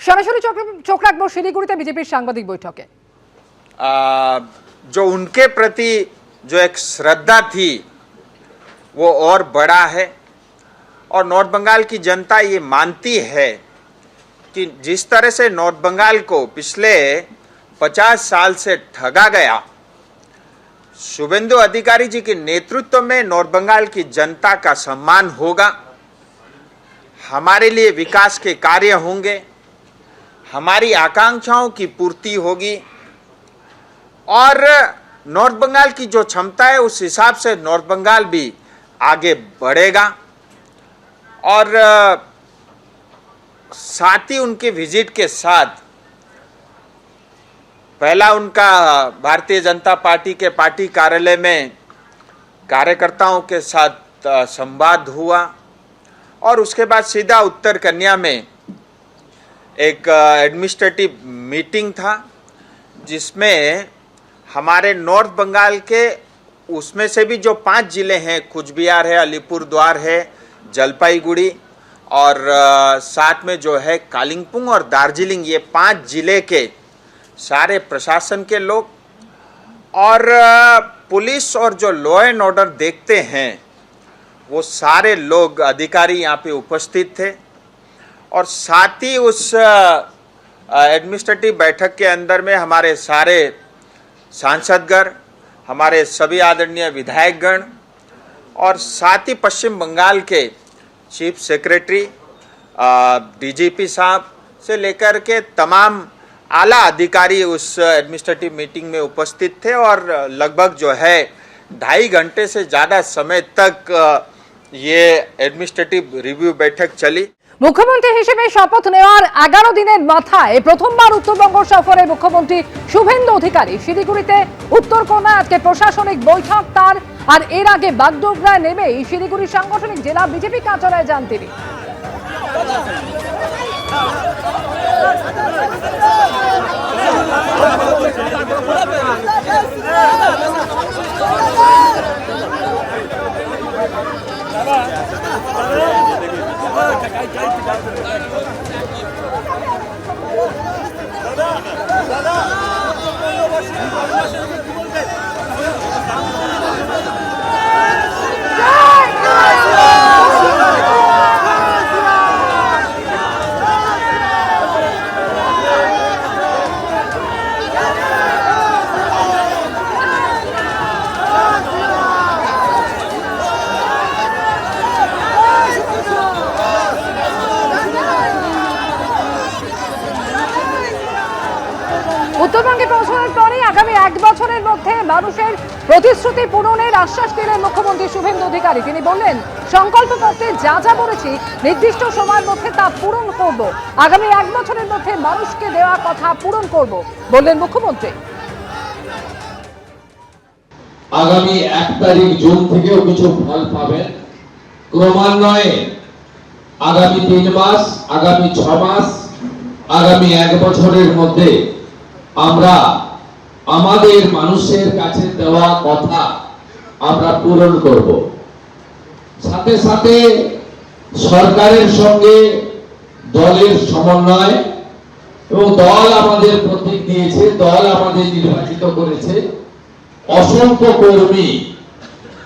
সরাসরি চোখ রাখবো শিলিগুড়িতে বিজেপির সাংবাদিক বৈঠকে। जो उनके प्रति जो एक श्रद्धा थी वो और बड़ा है और नॉर्थ बंगाल की जनता ये मानती है कि जिस तरह से नॉर्थ बंगाल को पिछले 50 साल से ठगा गया, शुभेंदु अधिकारी जी के नेतृत्व में नॉर्थ बंगाल की जनता का सम्मान होगा, हमारे लिए विकास के कार्य होंगे, हमारी आकांक्षाओं की पूर्ति होगी और नॉर्थ बंगाल की जो क्षमता है उस हिसाब से नॉर्थ बंगाल भी आगे बढ़ेगा। और साथ ही उनके विजिट के साथ पहला उनका भारतीय जनता पार्टी के पार्टी कार्यालय में कार्यकर्ताओं के साथ संवाद हुआ और उसके बाद सीधा उत्तर कन्या में एक एडमिनिस्ट्रेटिव मीटिंग था जिसमें हमारे नॉर्थ बंगाल के उसमें से भी जो 5 जिले हैं, कुछ बिहार है, अलीपुरद्वार है, जलपाईगुड़ी और साथ में जो है कालिंपोंग और दार्जिलिंग, ये 5 जिले के सारे प्रशासन के लोग और पुलिस और जो लॉ एंड ऑर्डर देखते हैं वो सारे लोग अधिकारी यहाँ पे उपस्थित थे। और साथ ही उस एडमिनिस्ट्रेटिव बैठक के अंदर में हमारे सारे सांसदगण, हमारे सभी आदरणीय विधायकगण और साथ ही पश्चिम बंगाल के चीफ सेक्रेटरी, डीजीपी साहब से लेकर के तमाम आला अधिकारी उस एडमिनिस्ट्रेटिव मीटिंग में उपस्थित थे और लगभग जो है 2.5 घंटे से ज़्यादा समय तक ये एडमिनिस्ट्रेटिव रिव्यू बैठक चली। মুখ্যমন্ত্রী হিসেবে শপথ নেওয়ার 11 দিনের মাথায় প্রথমবার উত্তরবঙ্গ সফরে মুখ্যমন্ত্রী শুভেন্দু অধিকারী শিলিগুড়িতে উত্তরকোনায় আজকে প্রশাসনিক বৈঠক তার। আর এর আগে বাগডোগরায় নেমে শিলিগুড়ি সাংগঠনিক জেলা বিজেপি কার্যালয়ে যান তিনি। উত্তরবঙ্গে পৌঁছানোর পরে আগামী 1 বছরের মধ্যে মানুষের প্রতিশ্রুতি পূরণের আশ্বাস দিলেন মুখ্যমন্ত্রী শুভেন্দু অধিকারী। তিনি বললেন, সংকল্পপত্রে যা যা বলেছি নির্দিষ্ট সময়ের মধ্যে তা পূরণ করব, আগামী 1 বছরের মধ্যে মানুষকে দেওয়া কথা পূরণ করব বললেন মুখ্যমন্ত্রী। আগামী 1 তারিখ জুন থেকেও কিছু ফল পাবেন ক্রমান্বয়ে। আগামী 3 মাস, আগামী 6 মাস, আগামী 1 বছরের মধ্যে আমরা আমাদের মানুষের কাছে দেওয়া কথা আমরা পূরণ করব। সাথে সাথে সরকারের সঙ্গে দলের সমন্বয় এবং দল আমাদের প্রতীক দিয়েছে, দল আমাদের নির্বাচিত করেছে, অসংখ্য কর্মী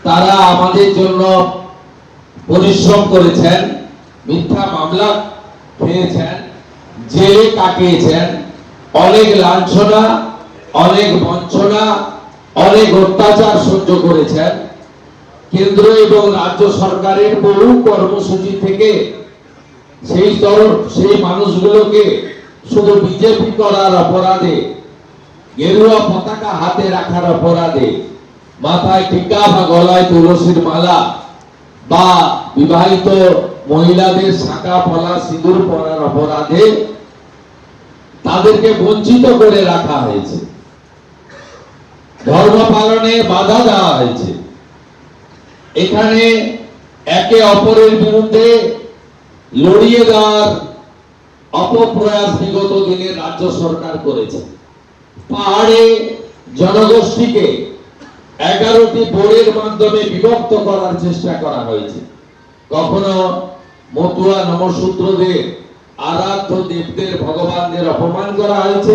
তারা আমাদের জন্য পরিশ্রম করেছেন, মিথ্যা মামলা খেয়েছেন, জেলে কাটিয়েছেন, অনেক লাঞ্ছনা, অনেক বঞ্চনা, অনেক অত্যাচার সহ্য করেছেন। কেন্দ্র এবং রাজ্য সরকারের বহু কর্মসূচি থেকে সেই মানুষগুলোকে শুধু বিজেপি করার অপরাধে, গেরুয়া পতাকা হাতে রাখার অপরাধে, মাথায় টিকা বা গলায় তুলসীর মালা বা বিবাহিত মহিলাদের শাঁখা পলা সিঁদুর পরার অপরাধে তাদেরকে বঞ্চিত করে রাখা হয়েছে, ধর্ম পালনে বাধা দেওয়া হয়েছে। এখানে একে অপরের বিরুদ্ধে লড়িয়ে দেওয়ার অপপ্রয়াস বিগত দিনে রাজ্য সরকার করেছে। পাহাড়ে জনগোষ্ঠীকে 11টি বোর্ডের মাধ্যমে বিভক্ত করার চেষ্টা করা হয়েছে। কখনো মতুয়া নমশূদ্রদের, আরাধ্য দেবদের ভগবান সমাজের অপমান করা হয়েছে,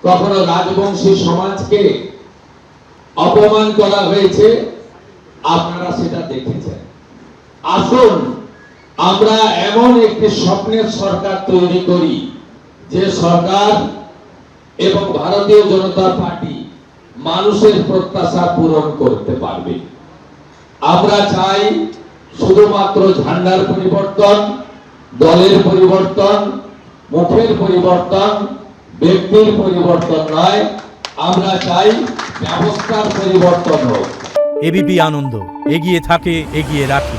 কখনো রাজবংশী সমাজকে অপমান করা হয়েছে, আপনারা সেটা দেখেছেন। আসুন আমরা এমন একটি স্বপ্নের সরকার তৈরি করি যে সরকার এবং ভারতীয় জনতা পার্টি মানুষের প্রত্যাশা পূরণ করতে পারবে। আমরা চাই শুধুমাত্র ঝান্ডার পরিবর্তন, দলের পরিবর্তন, মুখের পরিবর্তন, ব্যক্তির পরিবর্তন নয়, আমরা চাই ব্যবস্থার পরিবর্তন হোক। এবিপি আনন্দ, এগিয়ে থাকে, এগিয়ে রাখে।